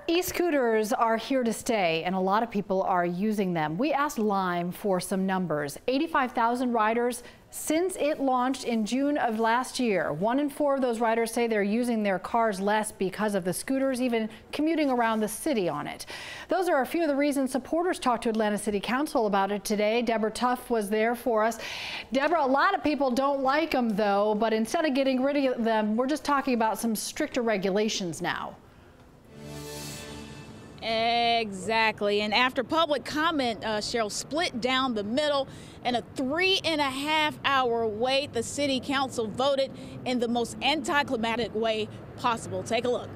E-scooters are here to stay, and a lot of people are using them. We asked Lime for some numbers. 85,000 riders since it launched in June of last year. 1 in 4 of those riders say they're using their cars less because of the scooters, even commuting around the city on it. Those are a few of the reasons supporters talked to Atlanta City Council about it today. Deborah Tuff was there for us. Deborah, a lot of people don't like them, though, but instead of getting rid of them, we're just talking about some stricter regulations now. Exactly. And after public comment, Cheryl, split down the middle and a 3.5-hour wait, the city council voted in the most anticlimactic way possible. Take a look.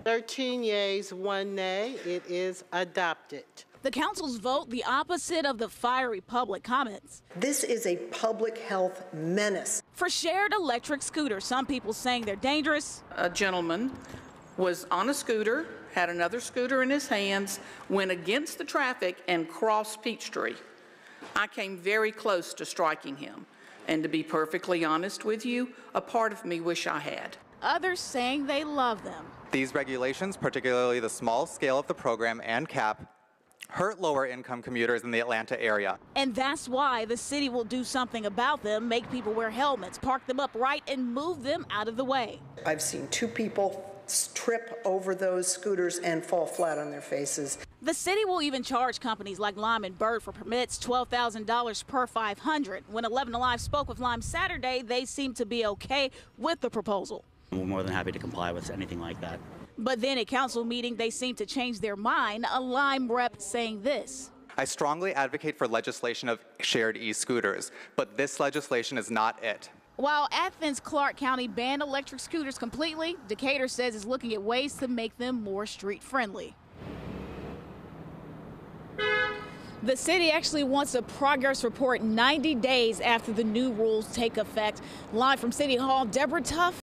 13 yeas, 1 nay. It is adopted. The council's vote the opposite of the fiery public comments. This is a public health menace. For shared electric scooters, some people saying they're dangerous. A gentleman was on a scooter, had another scooter in his hands, went against the traffic and crossed Peachtree. I came very close to striking him. And to be perfectly honest with you, a part of me wish I had. Others saying they love them. These regulations, particularly the small scale of the program and cap, hurt lower income commuters in the Atlanta area. And that's why the city will do something about them, make people wear helmets, park them upright, and move them out of the way. I've seen 2 people trip over those scooters and fall flat on their faces. The city will even charge companies like Lime and Bird for permits, $12,000 per 500. When 11 Alive spoke with Lime Saturday, they seemed to be okay with the proposal. We're more than happy to comply with anything like that. But then at council meeting, they seemed to change their mind, a Lime rep saying this. I strongly advocate for legislation of shared e-scooters, but this legislation is not it. While Athens Clarke County banned electric scooters completely, Decatur says it's looking at ways to make them more street friendly. The city actually wants a progress report 90 days after the new rules take effect. Live from City Hall, Deborah Tuff.